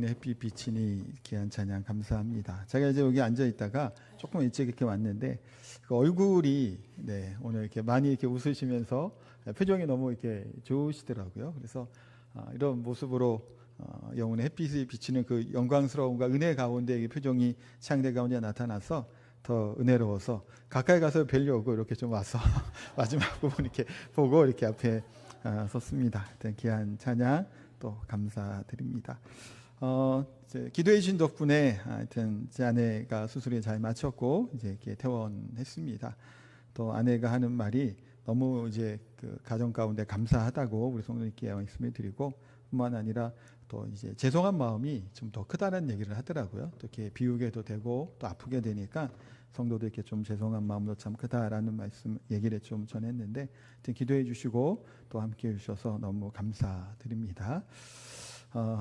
햇빛 비치니 귀한 찬양 감사합니다. 제가 이제 여기 앉아 있다가 조금 일찍 이렇게 왔는데 그 얼굴이 오늘 이렇게 많이 이렇게 웃으시면서 표정이 너무 이렇게 좋으시더라고요. 그래서 이런 모습으로 영혼의 햇빛이 비치는 그 영광스러움과 은혜 가운데 표정이 창대 가운데 나타나서 더 은혜로워서 가까이 가서 뵈려고 이렇게 좀 와서 마지막 부분 이렇게 보고 이렇게 앞에 섰습니다. 귀한 찬양 또 감사드립니다. 기도해 주신 덕분에 하여튼 제 아내가 수술이 잘 마쳤고 이제 이렇게 퇴원했습니다. 또 아내가 하는 말이 너무 이제 그 가정 가운데 감사하다고 우리 성도님께 말씀을 드리고 뿐만 아니라 또 이제 죄송한 마음이 좀 더 크다는 얘기를 하더라고요. 또 이렇게 비우게도 되고 또 아프게 되니까 성도들께 좀 죄송한 마음도 참 크다라는 말씀 얘기를 좀 전했는데 기도해 주시고 또 함께 해 주셔서 너무 감사드립니다.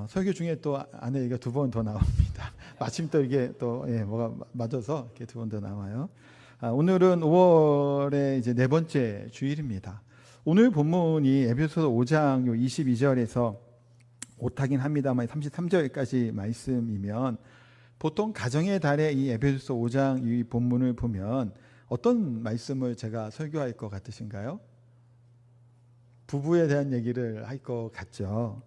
설교 중에 또 아내 얘기가 두 번 더 나옵니다. 마침 또 이게 또 뭐가 맞아서 이렇게 두 번 더 나와요. 오늘은 5월의 이제 네 번째 주일입니다. 오늘 본문이 에베소서 5장 22절에서 오타긴 합니다만 33절까지 말씀이면 보통 가정의 달에 이 에베소서 5장 이 본문을 보면 어떤 말씀을 제가 설교할 것 같으신가요? 부부에 대한 얘기를 할 것 같죠.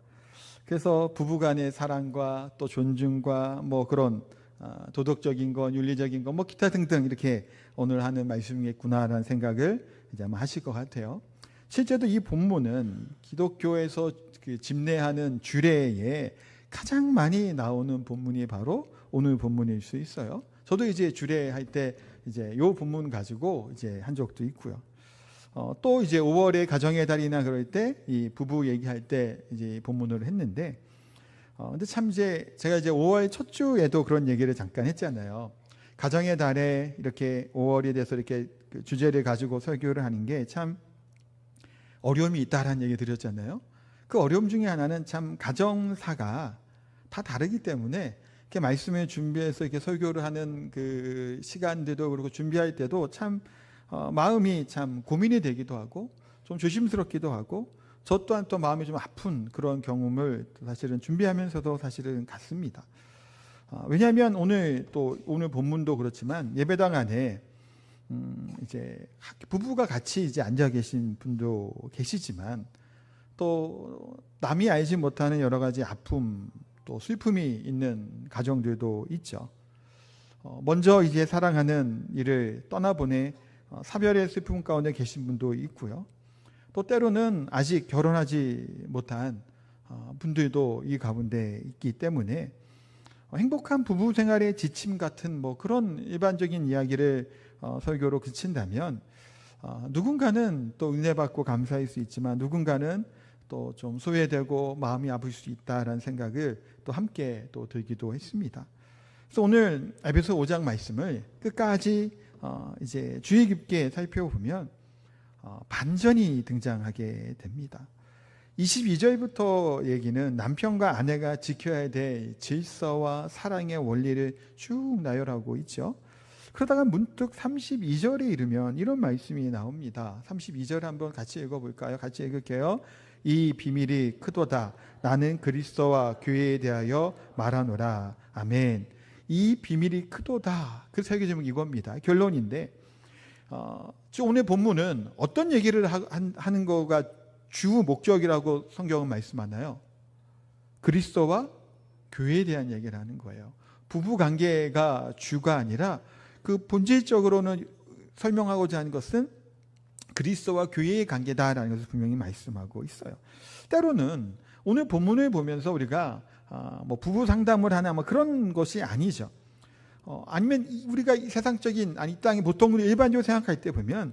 그래서 부부간의 사랑과 또 존중과 뭐 그런 도덕적인 것, 윤리적인 것, 뭐 기타 등등 이렇게 오늘 하는 말씀이겠구나라는 생각을 이제 아마 하실 것 같아요. 실제로 이 본문은 기독교에서 그 집례하는 주례에 가장 많이 나오는 본문이 바로 오늘 본문일 수 있어요. 저도 이제 주례할 때 이제 요 본문 가지고 이제 한 적도 있고요. 또 이제 5월의 가정의 달이나 그럴 때 이 부부 얘기할 때 이제 본문으로 했는데, 근데 참 이제 제가 이제 5월 첫 주에도 그런 얘기를 잠깐 했잖아요. 가정의 달에 이렇게 5월에 대해서 이렇게 그 주제를 가지고 설교를 하는 게 참 어려움이 있다라는 얘기 드렸잖아요. 그 어려움 중에 하나는 참 가정사가 다 다르기 때문에 이렇게 말씀을 준비해서 이렇게 설교를 하는 그 시간들도 그리고 준비할 때도 참 마음이 참 고민이 되기도 하고 좀 조심스럽기도 하고 저 또한 또 마음이 좀 아픈 그런 경험을 사실은 준비하면서도 사실은 갖습니다. 왜냐하면 오늘 본문도 그렇지만 예배당 안에 이제 부부가 같이 이제 앉아 계신 분도 계시지만 또 남이 알지 못하는 여러 가지 아픔 또 슬픔이 있는 가정들도 있죠. 먼저 이제 사랑하는 이를 떠나보내 사별의 슬픔 가운데 계신 분도 있고요. 또 때로는 아직 결혼하지 못한 분들도 이 가운데 있기 때문에 행복한 부부 생활의 지침 같은 뭐 그런 일반적인 이야기를 설교로 그친다면 누군가는 또 은혜 받고 감사할 수 있지만 누군가는 또 좀 소외되고 마음이 아플 수 있다라는 생각을 또 함께 또 들기도 했습니다. 그래서 오늘 에베소 5장 말씀을 끝까지 이제 주의 깊게 살펴보면 반전이 등장하게 됩니다. 22절부터 얘기는 남편과 아내가 지켜야 될 질서와 사랑의 원리를 쭉 나열하고 있죠. 그러다가 문득 32절에 이르면 이런 말씀이 나옵니다. 32절 한번 같이 읽어볼까요? 같이 읽을게요. 이 비밀이 크도다. 나는 그리스도와 교회에 대하여 말하노라. 아멘. 이 비밀이 크도다. 그 설교 제목이 이겁니다. 결론인데 오늘 본문은 어떤 얘기를 하는 거가 주 목적이라고 성경은 말씀하나요? 그리스도와 교회에 대한 얘기를 하는 거예요. 부부 관계가 주가 아니라 그 본질적으로는 설명하고자 하는 것은 그리스도와 교회의 관계다라는 것을 분명히 말씀하고 있어요. 때로는 오늘 본문을 보면서 우리가 뭐 부부 상담을 하나 뭐 그런 것이 아니죠. 아니면 우리가 세상적인 이 땅에 보통 우리 일반적으로 생각할 때 보면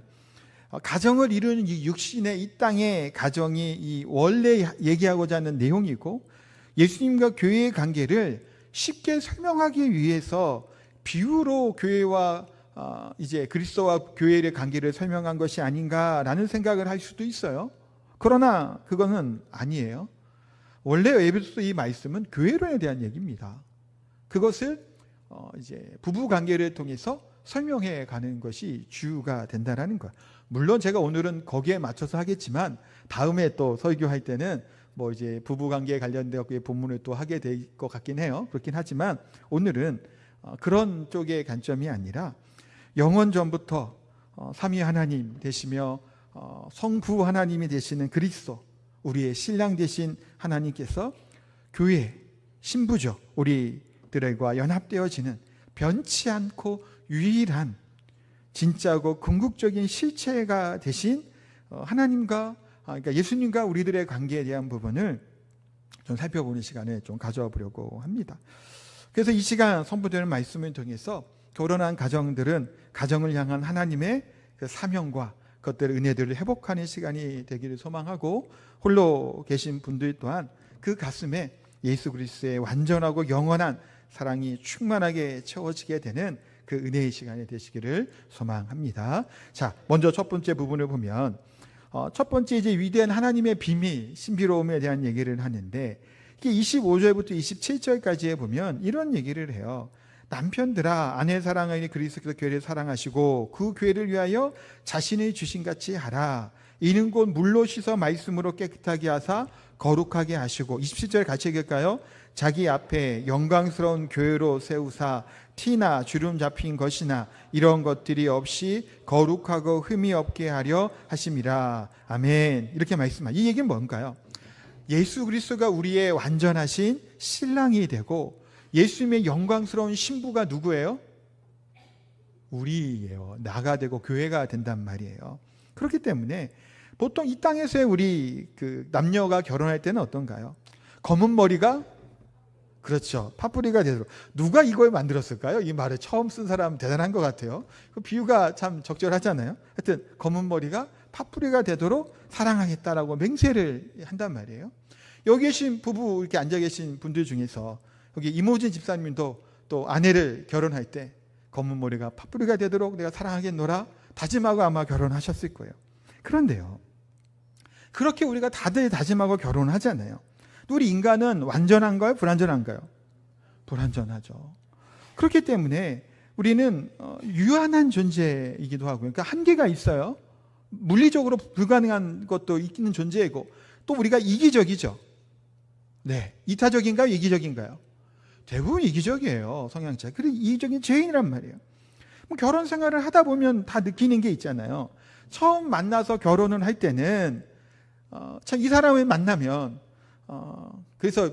가정을 이루는 이 육신의 이 땅의 가정이 이 원래 얘기하고자 하는 내용이고 예수님과 교회의 관계를 쉽게 설명하기 위해서 비유로 교회와 이제 그리스도와 교회의 관계를 설명한 것이 아닌가라는 생각을 할 수도 있어요. 그러나 그거는 아니에요. 원래 에베소서 이 말씀은 교회론에 대한 얘기입니다. 그것을 이제 부부 관계를 통해서 설명해 가는 것이 주가 된다라는 거예요. 물론 제가 오늘은 거기에 맞춰서 하겠지만 다음에 또 설교할 때는 뭐 이제 부부 관계에 관련되어 본문을 또 하게 될 것 같긴 해요. 그렇긴 하지만 오늘은 그런 쪽의 관점이 아니라 영원 전부터 삼위 하나님 되시며 성부 하나님이 되시는 그리스도, 우리의 신랑 되신 하나님께서 교회 신부죠. 우리들과 연합되어지는 변치 않고 유일한 진짜고 궁극적인 실체가 되신 하나님과, 그러니까 예수님과 우리들의 관계에 대한 부분을 좀 살펴보는 시간을 좀 가져와 보려고 합니다. 그래서 이 시간 선포되는 말씀을 통해서 결혼한 가정들은 가정을 향한 하나님의 그 사명과 그것들의 은혜들을 회복하는 시간이 되기를 소망하고, 홀로 계신 분들 또한 그 가슴에 예수 그리스도의 완전하고 영원한 사랑이 충만하게 채워지게 되는 그 은혜의 시간이 되시기를 소망합니다. 자, 먼저 첫 번째 부분을 보면 첫 번째 이제 위대한 하나님의 비밀, 신비로움에 대한 얘기를 하는데, 이게 25절부터 27절까지에 보면 이런 얘기를 해요. 남편들아, 아내 사랑하니 그리스도께서 교회를 사랑하시고 그 교회를 위하여 자신을 주신 같이 하라. 이는 곧 물로 씻어 말씀으로 깨끗하게 하사 거룩하게 하시고, 27절 같이 읽을까요? 자기 앞에 영광스러운 교회로 세우사 티나 주름 잡힌 것이나 이런 것들이 없이 거룩하고 흠이 없게 하려 하심이라. 아멘. 이렇게 말씀합니다. 이 얘기는 뭔가요? 예수 그리스도가 우리의 완전하신 신랑이 되고 예수님의 영광스러운 신부가 누구예요? 우리예요. 나가 되고 교회가 된단 말이에요. 그렇기 때문에 보통 이 땅에서의 우리 그 남녀가 결혼할 때는 어떤가요? 검은 머리가, 그렇죠, 파뿌리가 되도록. 누가 이걸 만들었을까요? 이 말을 처음 쓴 사람 대단한 것 같아요. 그 비유가 참 적절하잖아요. 하여튼 검은 머리가 파뿌리가 되도록 사랑하겠다라고 맹세를 한단 말이에요. 여기 계신 부부, 이렇게 앉아 계신 분들 중에서 여기 이모진 집사님도 또 아내를 결혼할 때 검은 머리가 파뿌리가 되도록 내가 사랑하겠노라 다짐하고 아마 결혼하셨을 거예요. 그런데요, 그렇게 우리가 다들 다짐하고 결혼하잖아요. 우리 인간은 완전한가요? 불완전한가요? 불완전하죠. 그렇기 때문에 우리는 유한한 존재이기도 하고, 그러니까 한계가 있어요. 물리적으로 불가능한 것도 있는 존재이고, 또 우리가 이기적이죠. 네, 이타적인가요? 이기적인가요? 대부분 이기적이에요, 성향차. 그리고 이기적인 죄인이란 말이에요. 결혼 생활을 하다 보면 다 느끼는 게 있잖아요. 처음 만나서 결혼을 할 때는 참 이 사람을 만나면 그래서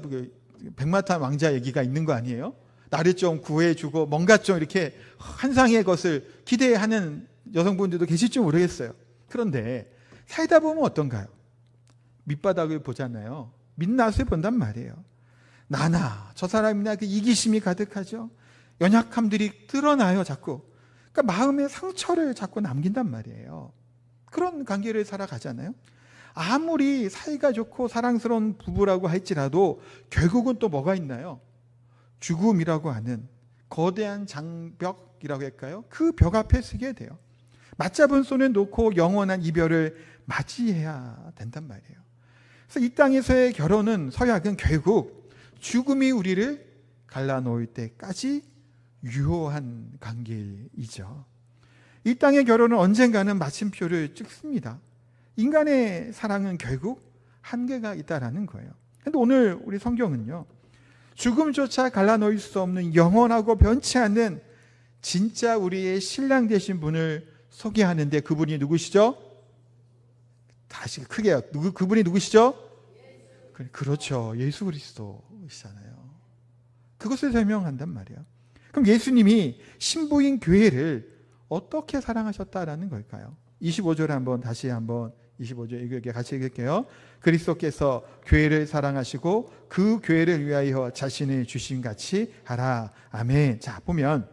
백마탄 왕자 얘기가 있는 거 아니에요? 나를 좀 구해주고 뭔가 좀 이렇게 환상의 것을 기대하는 여성분들도 계실지 모르겠어요. 그런데 살다 보면 어떤가요? 밑바닥을 보잖아요. 민낯을 본단 말이에요. 나나 저 사람이나 그 이기심이 가득하죠. 연약함들이 드러나요, 자꾸. 그러니까 마음의 상처를 자꾸 남긴단 말이에요. 그런 관계를 살아가잖아요. 아무리 사이가 좋고 사랑스러운 부부라고 할지라도 결국은 또 뭐가 있나요? 죽음이라고 하는 거대한 장벽이라고 할까요? 그 벽 앞에 서게 돼요. 맞잡은 손을 놓고 영원한 이별을 맞이해야 된단 말이에요. 그래서 이 땅에서의 결혼은, 서약은 결국 죽음이 우리를 갈라놓을 때까지 유효한 관계이죠. 이 땅의 결혼은 언젠가는 마침표를 찍습니다. 인간의 사랑은 결국 한계가 있다라는 거예요. 그런데 오늘 우리 성경은요, 죽음조차 갈라놓을 수 없는 영원하고 변치 않는 진짜 우리의 신랑 되신 분을 소개하는데, 그분이 누구시죠? 다시 크게요. 그분이 누구시죠? 그렇죠. 예수 그리스도이시잖아요. 그것을 설명한단 말이에요. 그럼 예수님이 신부인 교회를 어떻게 사랑하셨다라는 걸까요? 25절 다시 한번 25절 같이 읽을게요. 그리스도께서 교회를 사랑하시고 그 교회를 위하여 자신을 주신 같이 하라. 아멘. 자, 보면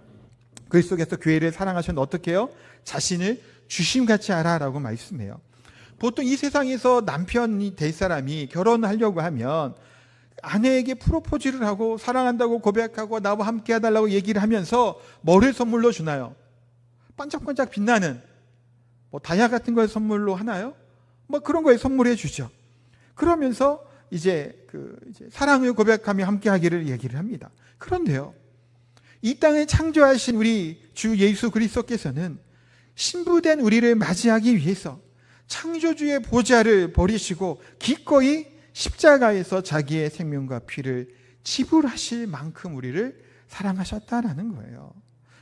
그리스도께서 교회를 사랑하셨는데 어떻게 해요? 자신을 주심 같이 하라라고 말씀해요. 보통 이 세상에서 남편이 될 사람이 결혼하려고 하면 아내에게 프로포즈를 하고 사랑한다고 고백하고 나와 함께 해달라고 얘기를 하면서 뭐를 선물로 주나요? 반짝반짝 빛나는 다이아 같은 걸 선물로 하나요? 그런 거에 선물해 주죠. 그러면서 이제 사랑을 고백하며 함께 하기를 얘기를 합니다. 그런데요, 이 땅을 창조하신 우리 주 예수 그리스도께서는 신부된 우리를 맞이하기 위해서 창조주의 보좌를 버리시고 기꺼이 십자가에서 자기의 생명과 피를 지불하실 만큼 우리를 사랑하셨다라는 거예요.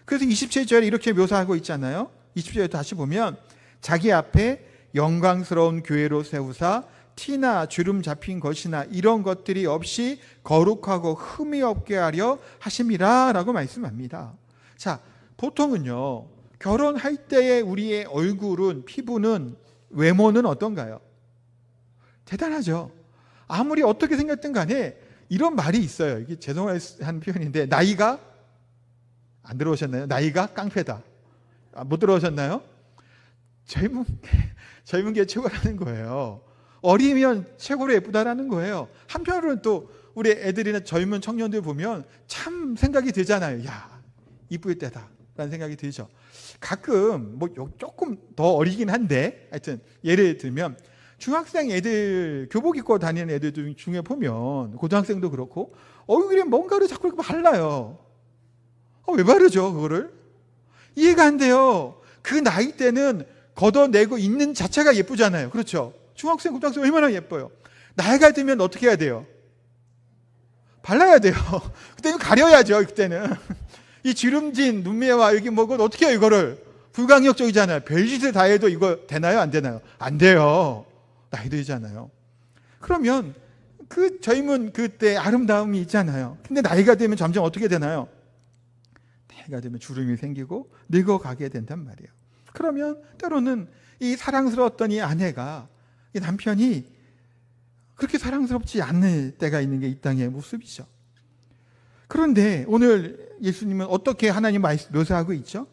그래서 27절에 이렇게 묘사하고 있잖아요. 27절에 다시 보면 자기 앞에 영광스러운 교회로 세우사 티나 주름 잡힌 것이나 이런 것들이 없이 거룩하고 흠이 없게 하려 하심이라 라고 말씀합니다. 자, 보통은요, 결혼할 때의 우리의 얼굴은, 피부는, 외모는 어떤가요? 대단하죠. 아무리 어떻게 생겼든 간에 이런 말이 있어요. 이게 죄송한 표현인데, 나이가 안 들어오셨나요? 나이가 깡패다. 못 들어오셨나요? 젊은 게 최고라는 거예요. 어리면 최고로 예쁘다라는 거예요. 한편으로는 또 우리 애들이나 젊은 청년들 보면 참 생각이 들잖아요. 야, 이쁠 때다 라는 생각이 들죠. 가끔 뭐 조금 더 어리긴 한데 하여튼 예를 들면 중학생 애들 교복 입고 다니는 애들 중에 보면 고등학생도 그렇고 얼굴에 뭔가를 자꾸 이렇게 발라요. 왜 바르죠 그거를? 이해가 안 돼요. 그 나이 때는 걷어내고 있는 자체가 예쁘잖아요. 그렇죠? 중학생, 고등학생 얼마나 예뻐요. 나이가 들면 어떻게 해야 돼요? 발라야 돼요. 그때는 가려야죠. 그때는 이 주름진 눈매와 여기 뭐고 어떻게 해요 이거를? 불가항력적이잖아요. 별짓을 다 해도 이거 되나요 안 되나요? 안 돼요. 나이 들잖아요. 그러면 그 젊은 그때 아름다움이 있잖아요. 근데 나이가 되면 점점 어떻게 되나요? 나이가 되면 주름이 생기고 늙어가게 된단 말이에요. 그러면 때로는 이 사랑스러웠던 이 아내가, 이 남편이 그렇게 사랑스럽지 않을 때가 있는 게 이 땅의 모습이죠. 그런데 오늘 예수님은 어떻게 하나님 묘사하고 있죠?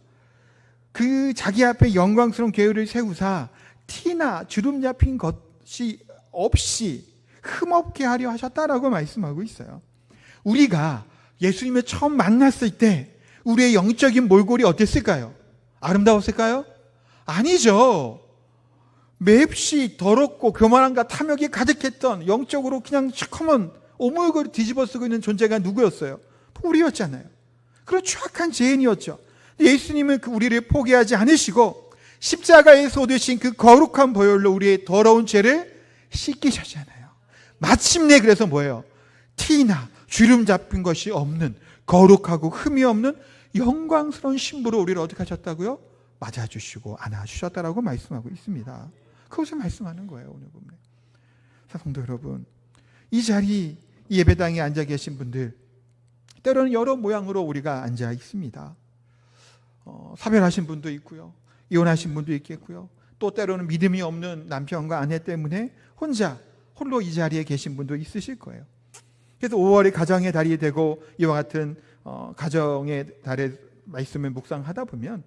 그 자기 앞에 영광스러운 교회를 세우사 티나 주름 잡힌 것이 없이 흠없게 하려 하셨다라고 말씀하고 있어요. 우리가 예수님을 처음 만났을 때 우리의 영적인 몰골이 어땠을까요? 아름다웠을까요? 아니죠. 맵시 더럽고 교만함과 탐욕이 가득했던 영적으로 그냥 시커먼 오물거리 뒤집어 쓰고 있는 존재가 누구였어요? 우리였잖아요. 그런 추악한 죄인이었죠. 예수님은 우리를 포기하지 않으시고 십자가에 쏟으신 그 거룩한 보혈로 우리의 더러운 죄를 씻기셨잖아요. 마침내 그래서 뭐예요? 티나 주름 잡힌 것이 없는 거룩하고 흠이 없는 영광스러운 신부로 우리를 어떻게 하셨다고요? 맞아주시고 안아주셨다라고 말씀하고 있습니다. 그것을 말씀하는 거예요. 오늘 보면. 성도 여러분, 이 자리, 이 예배당에 앉아 계신 분들 때로는 여러 모양으로 우리가 앉아 있습니다. 사별하신 분도 있고요, 이혼하신 분도 있겠고요, 또 때로는 믿음이 없는 남편과 아내 때문에 홀로 이 자리에 계신 분도 있으실 거예요. 그래서 5월이 가정의 달이 되고 이와 같은 가정의 달의 말씀을 묵상하다 보면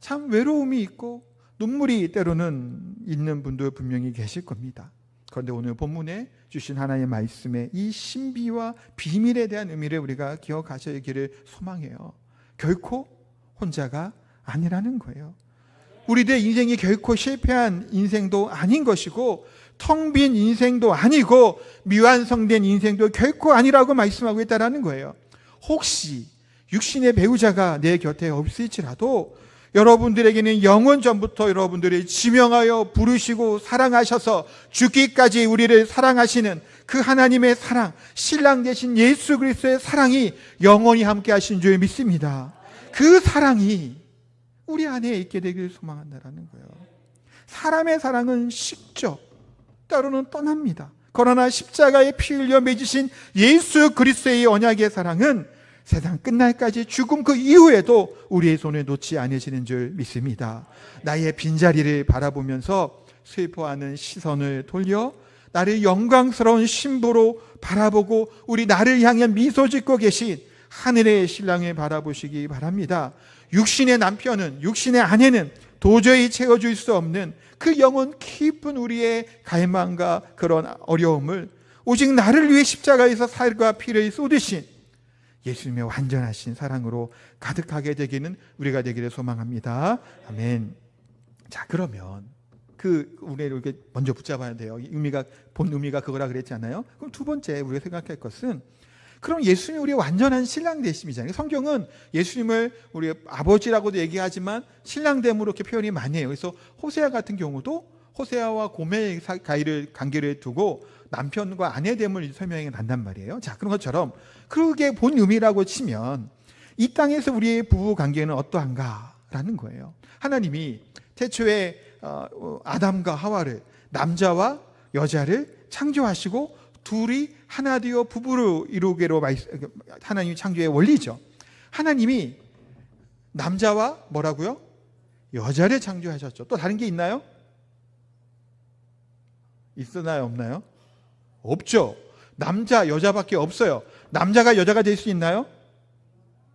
참 외로움이 있고 눈물이 때로는 있는 분도 분명히 계실 겁니다. 그런데 오늘 본문에 주신 하나님의 말씀에 이 신비와 비밀에 대한 의미를 우리가 기억하시기를 소망해요. 결코 혼자가 아니라는 거예요. 우리들의 인생이 결코 실패한 인생도 아닌 것이고 텅 빈 인생도 아니고 미완성된 인생도 결코 아니라고 말씀하고 있다는 거예요. 혹시 육신의 배우자가 내 곁에 없을지라도 여러분들에게는 영원 전부터 여러분들이 지명하여 부르시고 사랑하셔서 죽기까지 우리를 사랑하시는 그 하나님의 사랑, 신랑 되신 예수 그리스도의 사랑이 영원히 함께 하신 줄 믿습니다. 그 사랑이 우리 안에 있게 되기를 소망한다는 거예요. 사람의 사랑은 식죠. 때로는 떠납니다. 그러나 십자가에 피 흘려 맺으신 예수 그리스도의 언약의 사랑은 세상 끝날까지 죽음 그 이후에도 우리의 손에 놓지 않으시는 줄 믿습니다. 나의 빈자리를 바라보면서 슬퍼하는 시선을 돌려 나를 영광스러운 신부로 바라보고 우리 나를 향해 미소 짓고 계신 하늘의 신랑을 바라보시기 바랍니다. 육신의 남편은, 육신의 아내는 도저히 채워줄 수 없는 그 영혼 깊은 우리의 갈망과 그런 어려움을 오직 나를 위해 십자가에서 살과 피를 쏟으신 예수님의 완전하신 사랑으로 가득하게 되기는 우리가 되기를 소망합니다. 아멘. 자, 그러면 우리를 이렇게 먼저 붙잡아야 돼요. 본 의미가 그거라 그랬잖아요. 그럼 두 번째 우리가 생각할 것은, 그럼 예수님이 우리의 완전한 신랑 되심이잖아요. 성경은 예수님을 우리 아버지라고도 얘기하지만 신랑됨으로 이렇게 표현이 많이 해요. 그래서 호세아 같은 경우도 호세아와 고멜의 관계를 두고 남편과 아내됨을 설명해 난단 말이에요. 자, 그런 것처럼 그게 본 의미라고 치면 이 땅에서 우리의 부부 관계는 어떠한가라는 거예요. 하나님이 태초에 아담과 하와를, 남자와 여자를 창조하시고 둘이 하나 되어 부부로 이루기로 하나님이 창조의 원리죠. 하나님이 남자와 뭐라고요? 여자를 창조하셨죠. 또 다른 게 있나요? 있으나요? 없나요? 없죠. 남자, 여자밖에 없어요. 남자가 여자가 될 수 있나요?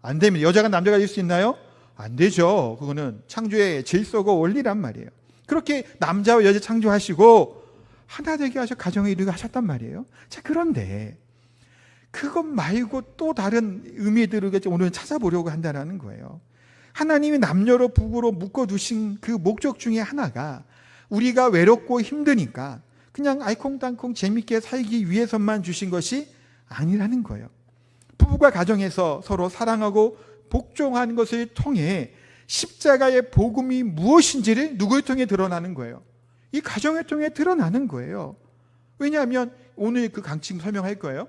안 됩니다. 여자가 남자가 될 수 있나요? 안 되죠. 그거는 창조의 질서고 원리란 말이에요. 그렇게 남자와 여자 창조하시고 하나 되게 하셔 가정을 이루게 하셨단 말이에요. 자, 그런데 그것 말고 또 다른 의미들을 오늘 찾아보려고 한다는 거예요. 하나님이 남녀로 부부로 묶어두신 그 목적 중에 하나가 우리가 외롭고 힘드니까 그냥 알콩달콩 재밌게 살기 위해서만 주신 것이 아니라는 거예요. 부부가 가정에서 서로 사랑하고 복종하는 것을 통해 십자가의 복음이 무엇인지를 누구를 통해 드러나는 거예요? 이 가정을 통해 드러나는 거예요. 왜냐하면 오늘 그 강칭 설명할 거예요.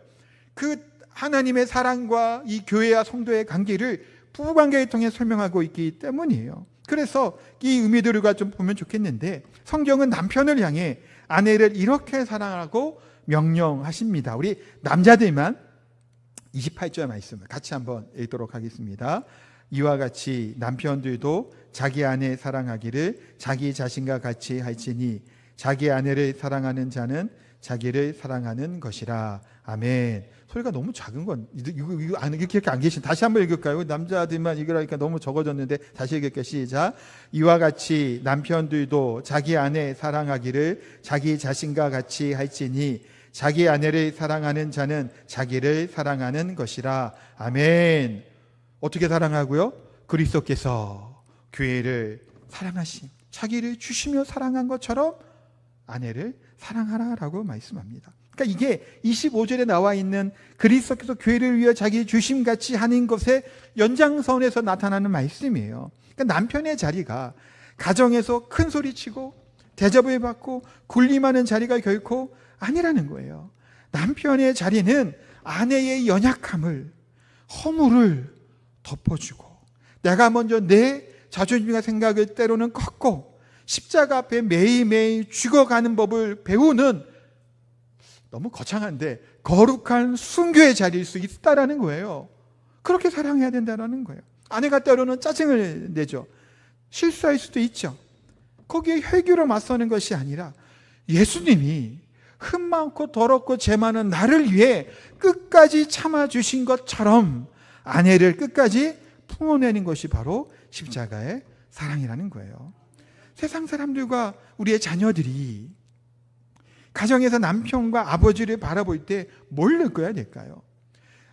그 하나님의 사랑과 이 교회와 성도의 관계를 부부관계를 통해 설명하고 있기 때문이에요. 그래서 이 의미들과 좀 보면 좋겠는데 성경은 남편을 향해 아내를 이렇게 사랑하고 명령하십니다. 우리 남자들만 28절 말씀을 같이 한번 읽도록 하겠습니다. 이와 같이 남편들도 자기 아내 사랑하기를 자기 자신과 같이 할지니 자기 아내를 사랑하는 자는 자기를 사랑하는 것이라. 아멘. 소리가 너무 작은 건 이거 이렇게 안 계신. 다시 한번 읽을까요? 남자들만 읽으라니까 너무 적어졌는데 다시 읽을게요. 시작. 이와 같이 남편들도 자기 아내 사랑하기를 자기 자신과 같이 할지니 자기 아내를 사랑하는 자는 자기를 사랑하는 것이라. 아멘. 어떻게 사랑하고요? 그리스도께서 교회를 사랑하신, 자기를 주시며 사랑한 것처럼 아내를 사랑하라라고 말씀합니다. 그러니까 이게 25절에 나와 있는 그리스도께서 교회를 위해 자기 주심같이 하는 것의 연장선에서 나타나는 말씀이에요. 그러니까 남편의 자리가 가정에서 큰 소리치고 대접을 받고 군림하는 자리가 결코 아니라는 거예요. 남편의 자리는 아내의 연약함을, 허물을 덮어주고 내가 먼저 내 자존심과 생각을 때로는 꺾고 십자가 앞에 매일매일 죽어가는 법을 배우는, 너무 거창한데 거룩한 순교의 자리일 수 있다라는 거예요. 그렇게 사랑해야 된다는 거예요. 아내가 때로는 짜증을 내죠. 실수할 수도 있죠. 거기에 혈기로 맞서는 것이 아니라 예수님이 흠 많고 더럽고 죄 많은 나를 위해 끝까지 참아주신 것처럼 아내를 끝까지 품어내는 것이 바로 십자가의 사랑이라는 거예요. 세상 사람들과 우리의 자녀들이 가정에서 남편과 아버지를 바라볼 때 뭘 느껴야 될까요?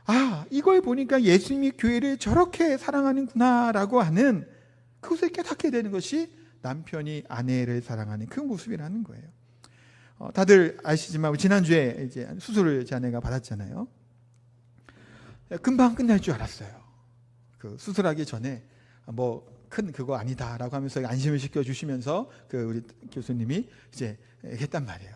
아, 이걸 보니까 예수님이 교회를 저렇게 사랑하는구나라고 하는 그것을 깨닫게 되는 것이 남편이 아내를 사랑하는 그 모습이라는 거예요. 다들 아시지만 지난주에 이제 수술을 제 아내가 받았잖아요. 금방 끝날 줄 알았어요. 그 수술하기 전에 뭐 큰 그거 아니다라고 하면서 안심을 시켜주시면서 그 우리 교수님이 이제 했단 말이에요.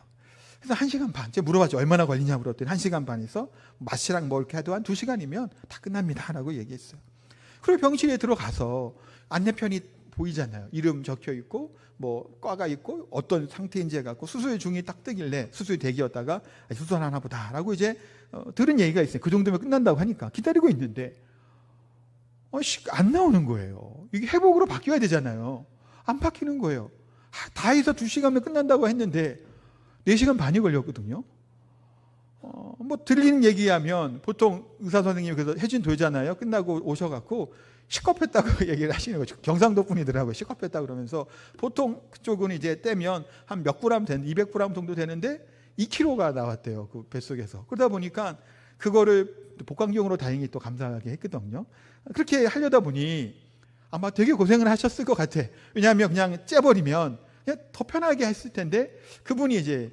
그래서 1시간 반, 제가 물어봤죠. 얼마나 걸리냐 물었더니 1시간 반에서 마취랑 뭐 이렇게 해도 한 2시간이면 다 끝납니다라고 얘기했어요. 그리고 병실에 들어가서 안내편이 보이잖아요. 이름 적혀 있고 뭐 과가 있고 어떤 상태인지 해갖고 수술 중이 딱 뜨길래 수술 대기였다가 수술하나 보다라고 이제 들은 얘기가 있어요. 그 정도면 끝난다고 하니까 기다리고 있는데 안 나오는 거예요. 이게 회복으로 바뀌어야 되잖아요. 안 바뀌는 거예요. 다 해서 2시간면 끝난다고 했는데 4시간 반이 걸렸거든요. 뭐 들리는 얘기하면 보통 의사 선생님이 그래서 해진 돌잖아요. 끝나고 오셔갖고 시겁했다고 얘기를 하시는 거죠. 경상도 분이더라고요. 시겁했다 그러면서 보통 그쪽은 이제 떼면 한 몇 그램 200g 정도 되는데 2kg가 나왔대요. 그 뱃속에서. 그러다 보니까 그거를 복강경으로 다행히 또 감사하게 했거든요. 그렇게 하려다 보니 아마 되게 고생을 하셨을 것 같아. 왜냐하면 그냥 째버리면 그냥 더 편하게 했을 텐데 그분이 이제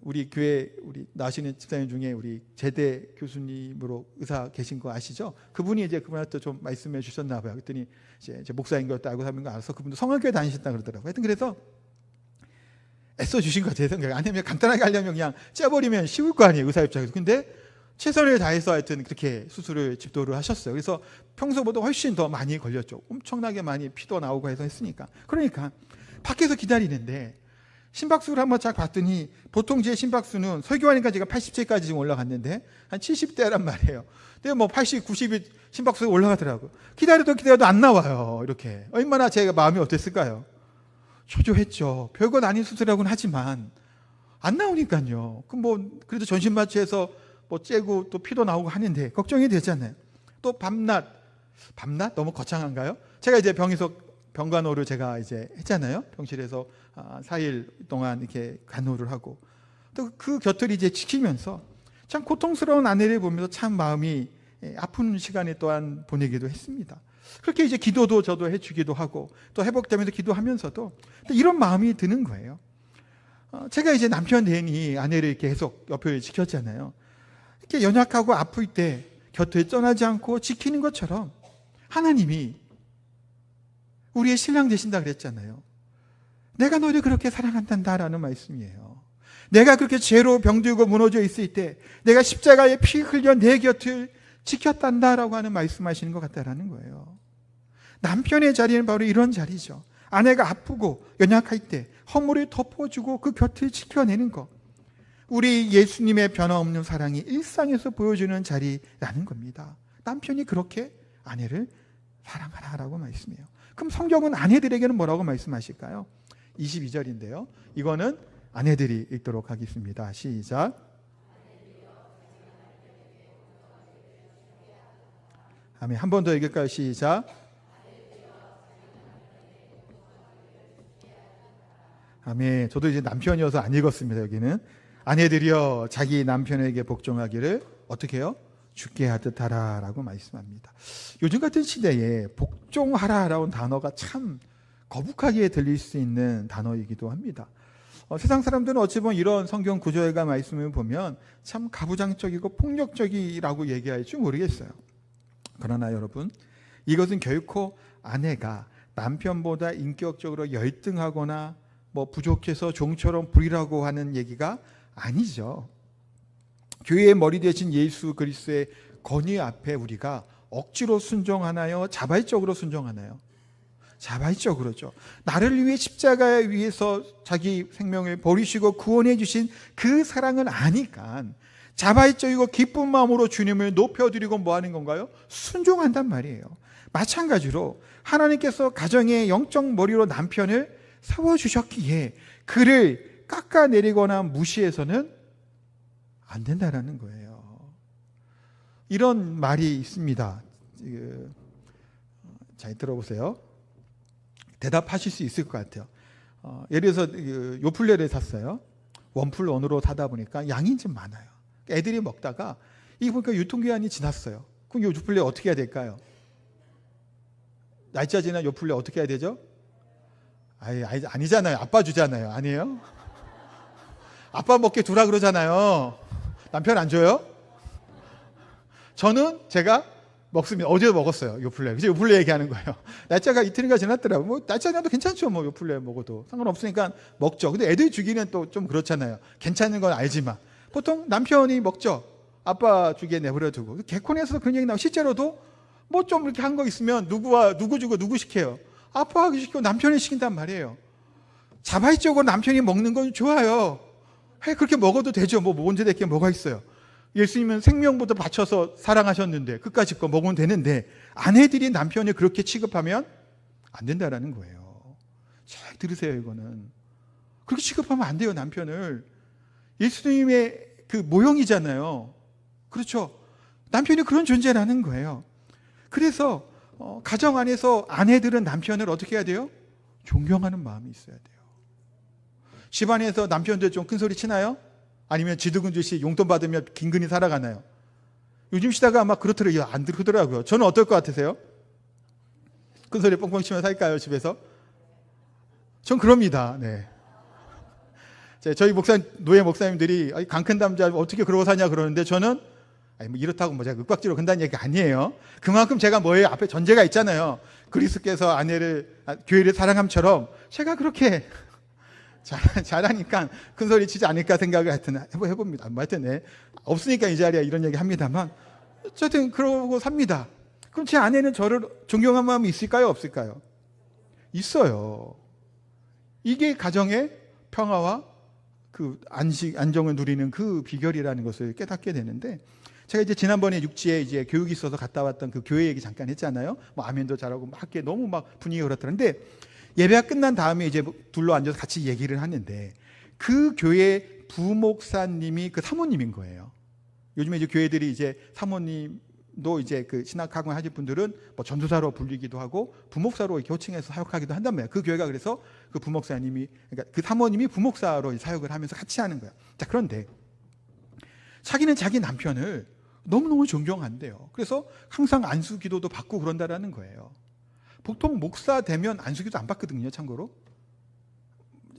우리 교회 우리 나시는 집사님 중에 우리 제대 교수님으로 의사 계신 거 아시죠? 그분이 이제 그분한테 좀 말씀해 주셨나 봐요. 그랬더니 이제 목사인 것도 알고 하는 거 알아서 그분도 성악교회 다니셨다 그러더라고요. 하여튼 그래서 애써주신 것 같아요. 생각에. 아니면 간단하게 하려면 그냥 째버리면 쉬울 거 아니에요, 의사 입장에서. 근데 최선을 다해서 하여튼 그렇게 수술을 집도를 하셨어요. 그래서 평소보다 훨씬 더 많이 걸렸죠. 엄청나게 많이 피도 나오고 해서 했으니까. 그러니까 밖에서 기다리는데 심박수를 한번 쫙 봤더니 보통 제 심박수는 설교하니까 제가 80대까지 지금 올라갔는데 한 70대란 말이에요. 근데 뭐 80, 90이 심박수가 올라가더라고요. 기다려도 안 나와요. 이렇게. 얼마나 제가 마음이 어땠을까요? 초조했죠. 별건 아닌 수술이라고는 하지만 안 나오니까요. 그럼 뭐 그래도 전신마취해서 뭐 째고 또 피도 나오고 하는데 걱정이 되잖아요. 또 밤낮 너무 거창한가요? 제가 이제 병간호를 제가 이제 했잖아요. 병실에서 4일 동안 이렇게 간호를 하고 또 그 곁을 이제 지키면서 참 고통스러운 아내를 보면서 참 마음이 아픈 시간을 또한 보내기도 했습니다. 그렇게 이제 기도도 저도 해주기도 하고 또 회복되면서 기도하면서도 또 이런 마음이 드는 거예요. 제가 이제 남편 대행이 아내를 계속 옆을 지켰잖아요. 이렇게 연약하고 아플 때 곁을 떠나지 않고 지키는 것처럼 하나님이 우리의 신랑 되신다 그랬잖아요. 내가 너를 그렇게 사랑한단다라는 말씀이에요. 내가 그렇게 죄로 병들고 무너져 있을 때 내가 십자가에 피 흘려 내 곁을 지켰단다라고 하는 말씀하시는 것 같다라는 거예요. 남편의 자리는 바로 이런 자리죠. 아내가 아프고 연약할 때 허물을 덮어주고 그 곁을 지켜내는 것. 우리 예수님의 변함없는 사랑이 일상에서 보여주는 자리라는 겁니다. 남편이 그렇게 아내를 사랑하라라고 말씀해요. 그럼 성경은 아내들에게는 뭐라고 말씀하실까요? 22절인데요. 이거는 아내들이 읽도록 하겠습니다. 시작. 아멘. 한 번 더 읽을까요? 시작. 아멘. 저도 이제 남편이어서 안 읽었습니다. 여기는 아내들이여 자기 남편에게 복종하기를 어떻게 해요? 죽게 하듯 하라라고 말씀합니다. 요즘 같은 시대에 복종하라라는 단어가 참 거북하게 들릴 수 있는 단어이기도 합니다. 세상 사람들은 어찌 보면 이런 성경 구절과 말씀을 보면 참 가부장적이고 폭력적이라고 얘기할지 모르겠어요. 그러나 여러분, 이것은 결코 아내가 남편보다 인격적으로 열등하거나 뭐 부족해서 종처럼 부리라고 하는 얘기가 아니죠. 교회의 머리 되신 예수 그리스도의 권위 앞에 우리가 억지로 순종하나요? 자발적으로 순종하나요? 자발적으로죠. 나를 위해 십자가에 위해서 자기 생명을 버리시고 구원해 주신 그 사랑을 아니까 자발적이고 기쁜 마음으로 주님을 높여드리고 뭐 하는 건가요? 순종한단 말이에요. 마찬가지로 하나님께서 가정의 영적 머리로 남편을 세워주셨기에 그를 깎아내리거나 무시해서는 안 된다라는 거예요. 이런 말이 있습니다. 잘 들어보세요. 대답하실 수 있을 것 같아요. 예를 들어서 요플레를 샀어요. 원플 원으로 사다 보니까 양이 좀 많아요. 애들이 먹다가 이게 보니까 유통기한이 지났어요. 그럼 요 요플레 어떻게 해야 될까요? 날짜 지난 요플레 어떻게 해야 되죠? 아니잖아요. 아빠 주잖아요. 아니에요? 아빠 먹게 두라 그러잖아요. 남편 안 줘요? 저는 제가 먹습니다. 어제 먹었어요. 요플레. 그래서 요플레 얘기하는 거예요. 날짜가 이틀인가 지났더라고요. 뭐 날짜 지나도 괜찮죠. 뭐 요플레 먹어도 상관없으니까 먹죠. 근데 애들 주기는 또 좀 그렇잖아요. 괜찮은 건 알지만 보통 남편이 먹죠. 아빠 주기에 내버려 두고. 개콘에서 그런 얘기 나오고 실제로도 뭐 좀 이렇게 한 거 있으면 누구 주고 누구 시켜요. 아빠가 시키고 남편이 시킨단 말이에요. 자발적으로 남편이 먹는 건 좋아요. 그렇게 먹어도 되죠. 뭐 문제 될 게 뭐가 있어요. 예수님은 생명부터 바쳐서 사랑하셨는데 끝까지 거 먹으면 되는데 아내들이 남편을 그렇게 취급하면 안 된다라는 거예요. 잘 들으세요. 이거는 그렇게 취급하면 안 돼요. 남편을. 예수님의 그 모형이잖아요. 그렇죠. 남편이 그런 존재라는 거예요. 그래서 가정 안에서 아내들은 남편을 어떻게 해야 돼요? 존경하는 마음이 있어야 돼요. 집안에서 남편들 좀 큰 소리 치나요? 아니면 지드근듯이 용돈 받으면 긴근히 살아가나요? 요즘 시대가 아마 그렇더라고요. 안 그러더라고요. 저는 어떨 것 같으세요? 큰 소리 뻥뻥 치면서 살까요? 집에서? 전 그럽니다. 네. 저희 노예 목사님들이 강 큰 남자 어떻게 그러고 사냐 그러는데 저는 뭐 이렇다고 뭐 제가 윽박지로 근다는 얘기 아니에요. 그만큼 제가 뭐예요? 앞에 전제가 있잖아요. 그리스도께서 교회를 사랑함처럼 제가 그렇게 잘하니까 큰 소리 치지 않을까 생각을 하여튼 해봅니다. 하여튼 네. 없으니까 이 자리에 이런 얘기 합니다만 어쨌든 그러고 삽니다. 그럼 제 아내는 저를 존경한 마음이 있을까요? 없을까요? 있어요. 이게 가정의 평화와 그 안정을 누리는 그 비결이라는 것을 깨닫게 되는데, 제가 이제 지난번에 육지에 이제 교육이 있어서 갔다 왔던 그 교회 얘기 잠깐 했잖아요. 뭐 아멘도 잘하고 막 학교에 너무 막 분위기가 그렇더라는데, 예배가 끝난 다음에 이제 둘러 앉아서 같이 얘기를 하는데, 그 교회 부목사님이 그 사모님인 거예요. 요즘에 이제 교회들이 이제 사모님도 이제 그 신학학원 하실 분들은 뭐 전도사로 불리기도 하고 부목사로 이렇게 호칭해서 사역하기도 한단 말이에요. 그 교회가 그래서 그 부목사님이, 그러니까 그 사모님이 부목사로 사역을 하면서 같이 하는 거예요. 자, 그런데 자기는 자기 남편을 너무너무 존경한대요. 그래서 항상 안수 기도도 받고 그런다라는 거예요. 보통 목사 되면 안수 기도 안 받거든요, 참고로.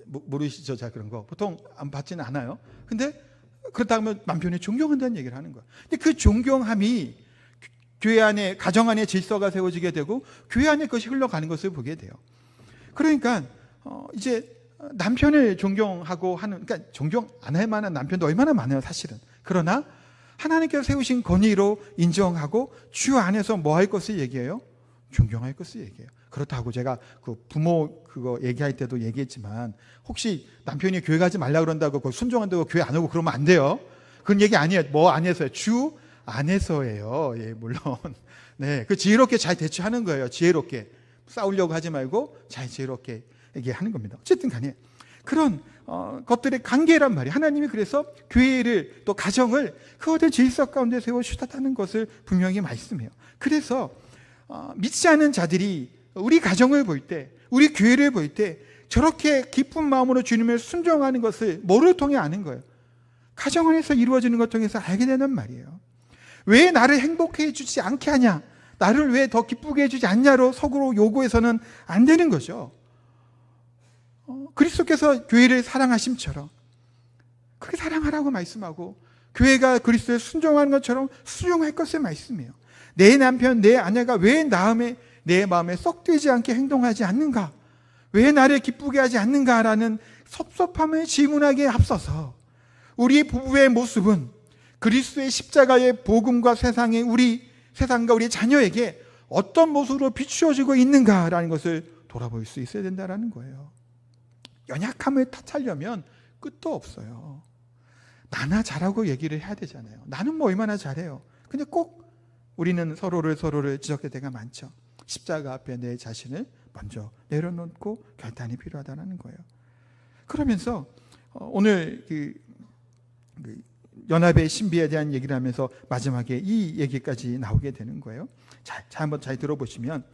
모르시죠? 자, 그런 거. 보통 안 받지는 않아요. 근데 그렇다면 남편이 존경한다는 얘기를 하는 거야. 근데 그 존경함이 교회 안에, 가정 안에 질서가 세워지게 되고 교회 안에 그것이 흘러가는 것을 보게 돼요. 그러니까 이제 남편을 존경하고 하는, 그러니까 존경 안 할 만한 남편도 얼마나 많아요, 사실은. 그러나 하나님께서 세우신 권위로 인정하고 주 안에서 뭐 할 것을 얘기해요? 존경할 것을 얘기해요. 그렇다고 제가 그 부모 그거 얘기할 때도 얘기했지만, 혹시 남편이 교회 가지 말라 그런다고 그걸 순종한다고 교회 안 오고 그러면 안 돼요. 그건 얘기 아니에요. 뭐 안에서요? 주 안에서예요. 예, 물론. 네, 그 지혜롭게 잘 대처하는 거예요. 지혜롭게 싸우려고 하지 말고 잘 지혜롭게 얘기하는 겁니다. 어쨌든 간에 그런 것들의 관계란 말이에요. 하나님이 그래서 교회를 또 가정을 그것의 질서 가운데 세워주셨다는 것을 분명히 말씀해요. 그래서 믿지 않은 자들이 우리 가정을 볼 때, 우리 교회를 볼 때 저렇게 기쁜 마음으로 주님을 순종하는 것을 뭐를 통해 아는 거예요? 가정 안에서 이루어지는 것 통해서 알게 되는 말이에요. 왜 나를 행복해 해주지 않게 하냐, 나를 왜 더 기쁘게 해주지 않냐로 서로 요구해서는 안 되는 거죠. 그리스도께서 교회를 사랑하심처럼 그렇게 사랑하라고 말씀하고, 교회가 그리스도에 순종하는 것처럼 순종할 것을 말씀해요. 내 남편, 내 아내가 왜 내 마음에 썩되지 않게 행동하지 않는가, 왜 나를 기쁘게 하지 않는가라는 섭섭함을 질문하기에 앞서서 우리 부부의 모습은 그리스도의 십자가의 복음과 세상과 우리 자녀에게 어떤 모습으로 비추어지고 있는가라는 것을 돌아볼 수 있어야 된다는 거예요. 연약함을 탓하려면 끝도 없어요. 나나 잘하고 얘기를 해야 되잖아요. 나는 뭐 얼마나 잘해요. 근데 꼭 우리는 서로를 지적할 때가 많죠. 십자가 앞에 내 자신을 먼저 내려놓고 결단이 필요하다는 거예요. 그러면서 오늘 그 연합의 신비에 대한 얘기를 하면서 마지막에 이 얘기까지 나오게 되는 거예요. 자, 한번 잘 들어보시면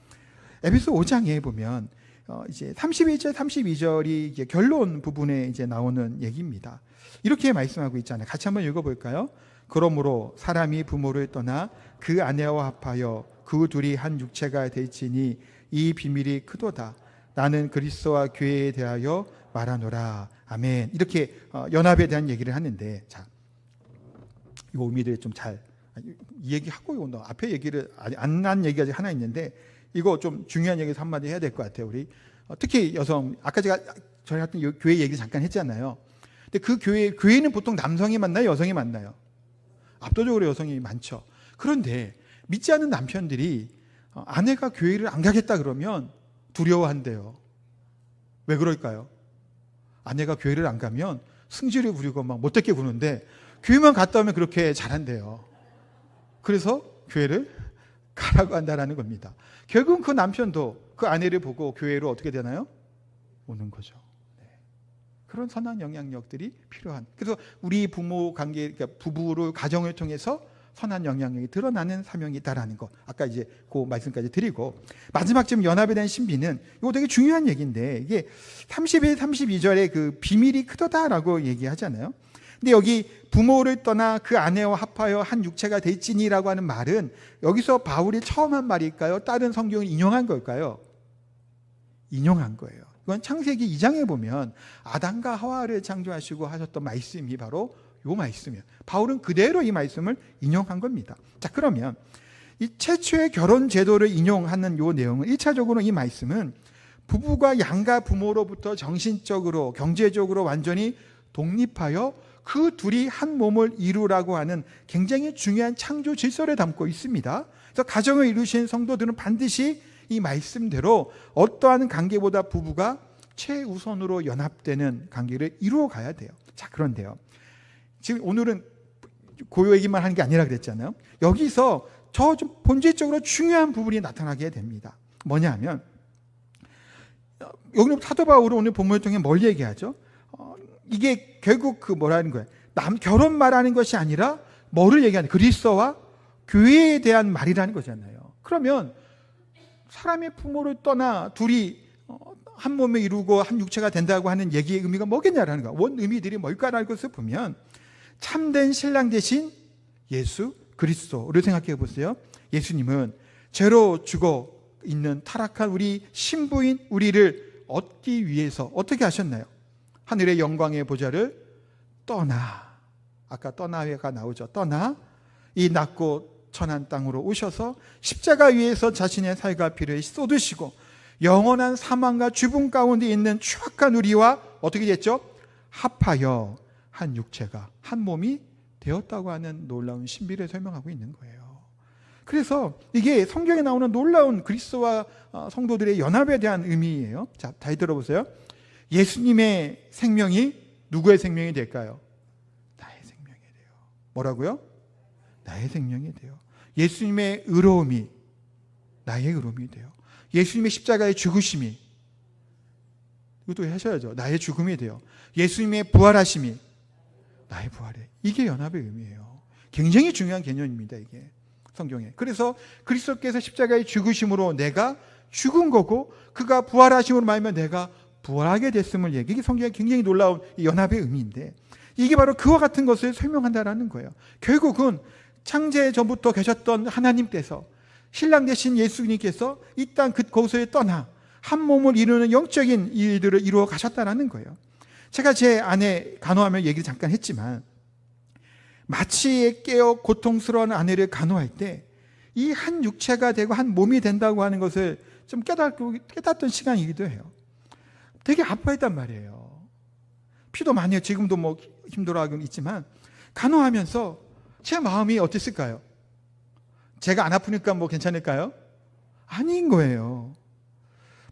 에베소 5장에 보면 이제 31절, 32절이 이제 결론 부분에 이제 나오는 얘기입니다. 이렇게 말씀하고 있잖아요. 같이 한번 읽어볼까요? 그러므로 사람이 부모를 떠나 그 아내와 합하여 그 둘이 한 육체가 될지니 이 비밀이 크도다. 나는 그리스도와 교회에 대하여 말하노라. 아멘. 이렇게 연합에 대한 얘기를 하는데, 자, 이거 의미를 좀 잘 얘기하고 앞에 얘기를 안 한 얘기가 하나 있는데, 이거 좀 중요한 얘기에서 한마디 해야 될 것 같아요. 우리 특히 여성, 아까 저희 같은 교회 얘기 잠깐 했잖아요. 근데 그 교회는 보통 남성이 만나요, 여성이 만나요? 압도적으로 여성이 많죠. 그런데 믿지 않는 남편들이 아내가 교회를 안 가겠다 그러면 두려워한대요. 왜 그럴까요? 아내가 교회를 안 가면 승질을 부리고 막 못되게 구는데 교회만 갔다 오면 그렇게 잘한대요. 그래서 교회를 가라고 한다라는 겁니다. 결국은 그 남편도 그 아내를 보고 교회로 어떻게 되나요? 오는 거죠. 네. 그런 선한 영향력들이 필요한. 그래서 우리 부모 관계, 그러니까 부부를 가정을 통해서 선한 영향력이 드러나는 사명이 있다라는 것. 아까 이제 그 말씀까지 드리고, 마지막 지금 연합에 대한 신비는 이거 되게 중요한 얘기인데, 이게 31, 32절에 그 비밀이 크도다라고 얘기하잖아요. 근데 여기 부모를 떠나 그 아내와 합하여 한 육체가 될지니라고 하는 말은 여기서 바울이 처음 한 말일까요? 다른 성경을 인용한 걸까요? 인용한 거예요. 이건 창세기 2장에 보면 아담과 하와를 창조하시고 하셨던 말씀이 바로 이 말씀이에요. 바울은 그대로 이 말씀을 인용한 겁니다. 자, 그러면 이 최초의 결혼 제도를 인용하는 이 내용은 1차적으로 이 말씀은 부부가 양가 부모로부터 정신적으로 경제적으로 완전히 독립하여 그 둘이 한 몸을 이루라고 하는 굉장히 중요한 창조 질서를 담고 있습니다. 그래서 가정을 이루신 성도들은 반드시 이 말씀대로 어떠한 관계보다 부부가 최우선으로 연합되는 관계를 이루어 가야 돼요. 자, 그런데요, 지금 오늘은 고요 얘기만 하는 게 아니라 그랬잖아요. 여기서 저 좀 본질적으로 중요한 부분이 나타나게 됩니다. 뭐냐 하면, 여기는 사도 바울은 오늘 본문을 통해 뭘 얘기하죠? 이게 결국 그 뭐라는 거예요? 결혼 말하는 것이 아니라 뭐를 얘기하는, 그리스도와 교회에 대한 말이라는 거잖아요. 그러면 사람의 부모를 떠나 둘이 한 몸을 이루고 한 육체가 된다고 하는 얘기의 의미가 뭐겠냐라는 거, 원 의미들이 뭘까라는 것을 보면 참된 신랑 대신 예수 그리스도를 생각해 보세요. 예수님은 죄로 죽어 있는 타락한 우리 신부인 우리를 얻기 위해서 어떻게 하셨나요? 하늘의 영광의 보좌를 떠나, 아까 떠나가 나오죠. 떠나 이 낮고 천한 땅으로 오셔서 십자가 위에서 자신의 살과 피를 쏟으시고 영원한 사망과 죽음 가운데 있는 추악한 우리와 어떻게 됐죠? 합하여 한 육체가 한 몸이 되었다고 하는 놀라운 신비를 설명하고 있는 거예요. 그래서 이게 성경에 나오는 놀라운 그리스도와 성도들의 연합에 대한 의미예요. 자, 다시 들어보세요. 예수님의 생명이 누구의 생명이 될까요? 나의 생명이 돼요. 뭐라고요? 나의 생명이 돼요. 예수님의 의로움이 나의 의로움이 돼요. 예수님의 십자가의 죽으심이, 이것도 하셔야죠, 나의 죽음이 돼요. 예수님의 부활하심이 나의 부활이에요. 이게 연합의 의미예요. 굉장히 중요한 개념입니다, 이게 성경에. 그래서 그리스도께서 십자가의 죽으심으로 내가 죽은 거고 그가 부활하심으로 말하면 내가 부활하게 됐음을 얘기. 이게 성경의 굉장히 놀라운 연합의 의미인데, 이게 바로 그와 같은 것을 설명한다라는 거예요. 결국은 창세 전부터 계셨던 하나님께서 신랑 되신 예수님께서 이 땅 그곳을 떠나 한 몸을 이루는 영적인 일들을 이루어 가셨다라는 거예요. 제가 제 아내 간호하며 얘기를 잠깐 했지만, 마취에 깨어 고통스러운 아내를 간호할 때 이 한 육체가 되고 한 몸이 된다고 하는 것을 좀 깨닫던 시간이기도 해요. 되게 아파했단 말이에요. 피도 많이 해요. 지금도 뭐 힘들어하고 있지만, 간호하면서 제 마음이 어땠을까요? 제가 안 아프니까 뭐 괜찮을까요? 아닌 거예요.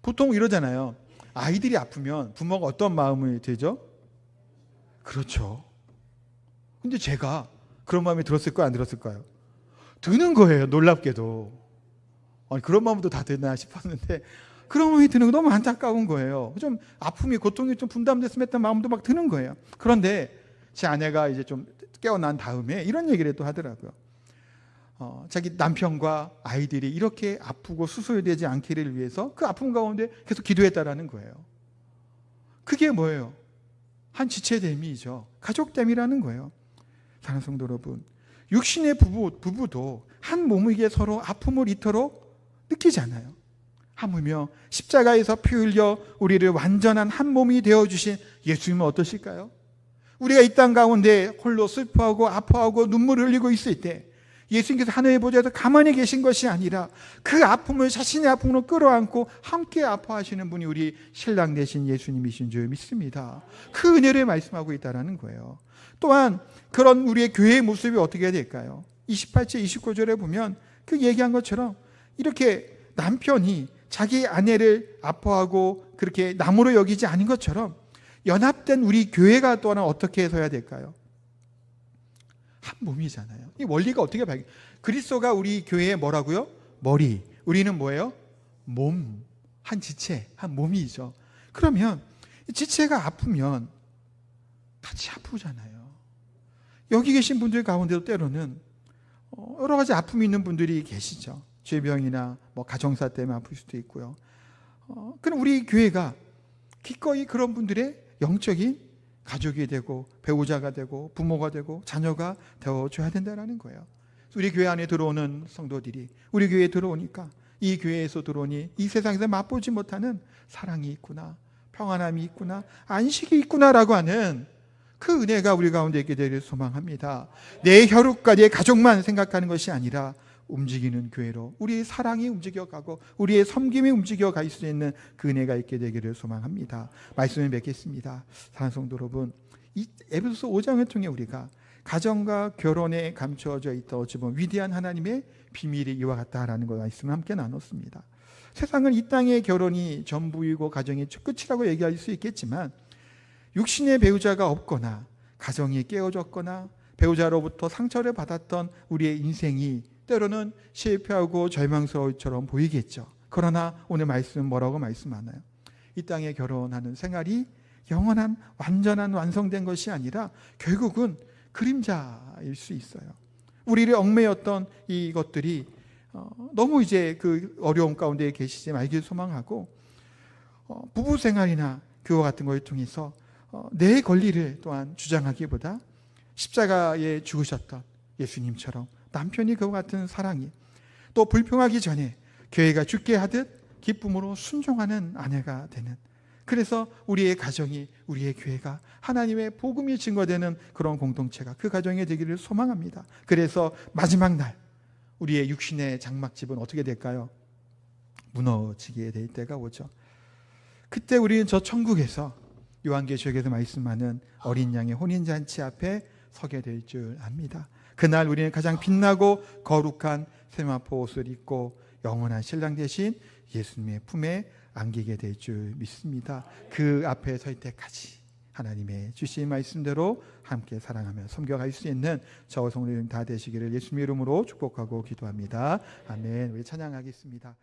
보통 이러잖아요. 아이들이 아프면 부모가 어떤 마음이 들죠? 그렇죠. 근데 제가 그런 마음이 들었을까요? 안 들었을까요? 드는 거예요, 놀랍게도. 아니, 그런 마음도 다 드나 싶었는데, 그런 마음이 드는 거 너무 안타까운 거예요. 좀 아픔이, 고통이 좀 분담됐으면 했던 마음도 막 드는 거예요. 그런데 제 아내가 이제 좀 깨어난 다음에 이런 얘기를 또 하더라고요. 자기 남편과 아이들이 이렇게 아프고 수술되지 않기를 위해서 그 아픔 가운데 계속 기도했다라는 거예요. 그게 뭐예요? 한 지체됨이죠. 가족됨이라는 거예요. 사랑하는 성도 여러분, 육신의 부부도 한 몸이기에 서로 아픔을 이토록 느끼잖아요. 하물며 십자가에서 피 흘려 우리를 완전한 한 몸이 되어주신 예수님은 어떠실까요? 우리가 이 땅 가운데 홀로 슬퍼하고 아파하고 눈물을 흘리고 있을 때 예수님께서 하늘의 보좌에서 가만히 계신 것이 아니라 그 아픔을 자신의 아픔으로 끌어안고 함께 아파하시는 분이 우리 신랑 되신 예수님이신 줄 믿습니다. 그 은혜를 말씀하고 있다는 거예요. 또한 그런 우리의 교회의 모습이 어떻게 될까요? 28절 29절에 보면 그 얘기한 것처럼 이렇게 남편이 자기 아내를 아파하고 그렇게 남으로 여기지 않은 것처럼 연합된 우리 교회가 또한 어떻게 서야 될까요? 한 몸이잖아요. 이 원리가 어떻게 그리스도가 우리 교회의 뭐라고요? 머리. 우리는 뭐예요? 몸. 한 지체, 한 몸이죠. 그러면 지체가 아프면 같이 아프잖아요. 여기 계신 분들 가운데도 때로는 여러 가지 아픔이 있는 분들이 계시죠. 죄병이나 뭐 가정사 때문에 아플 수도 있고요. 그럼 우리 교회가 기꺼이 그런 분들의 영적인 가족이 되고 배우자가 되고 부모가 되고 자녀가 되어줘야 된다는 거예요. 우리 교회 안에 들어오는 성도들이 우리 교회에 들어오니까 이 교회에서 들어오니 이 세상에서 맛보지 못하는 사랑이 있구나, 평안함이 있구나, 안식이 있구나라고 하는 그 은혜가 우리 가운데 있게 되기를 소망합니다. 내 혈육과 내 가족만 생각하는 것이 아니라 움직이는 교회로 우리의 사랑이 움직여가고 우리의 섬김이 움직여갈 수 있는 그 은혜가 있게 되기를 소망합니다. 말씀을 맺겠습니다. 사랑하는 성도 여러분, 이 에베소서 5장을 통해 우리가 가정과 결혼에 감추어져 있다 어찌 보면 위대한 하나님의 비밀이 이와 같다라는 것 말씀을 함께 나눴습니다. 세상은 이 땅의 결혼이 전부이고 가정이 끝이라고 얘기할 수 있겠지만 육신의 배우자가 없거나 가정이 깨어졌거나 배우자로부터 상처를 받았던 우리의 인생이 때로는 실패하고 절망스러울처럼 보이겠죠. 그러나 오늘 말씀은 뭐라고 말씀하나요? 이 땅에 결혼하는 생활이 영원한 완전한 완성된 것이 아니라 결국은 그림자일 수 있어요. 우리를 얽매였던 이것들이 너무 이제 그 어려움 가운데 계시지 말길 소망하고 부부 생활이나 그와 같은 것을 통해서 내 권리를 또한 주장하기보다 십자가에 죽으셨던 예수님처럼 남편이 그와 같은 사랑이 또 불평하기 전에 교회가 죽게 하듯 기쁨으로 순종하는 아내가 되는, 그래서 우리의 가정이 우리의 교회가 하나님의 복음이 증거되는 그런 공동체가 그 가정이 되기를 소망합니다. 그래서 마지막 날 우리의 육신의 장막집은 어떻게 될까요? 무너지게 될 때가 오죠. 그때 우리는 저 천국에서 요한계시록에서 말씀하는 어린 양의 혼인잔치 앞에 서게 될 줄 압니다. 그날 우리는 가장 빛나고 거룩한 세마포 옷을 입고 영원한 신랑 대신 예수님의 품에 안기게 될 줄 믿습니다. 그 앞에 설 때까지 하나님의 주신 말씀대로 함께 사랑하며 섬겨갈 수 있는 저와 성도님 다 되시기를 예수님의 이름으로 축복하고 기도합니다. 아멘. 우리 찬양하겠습니다.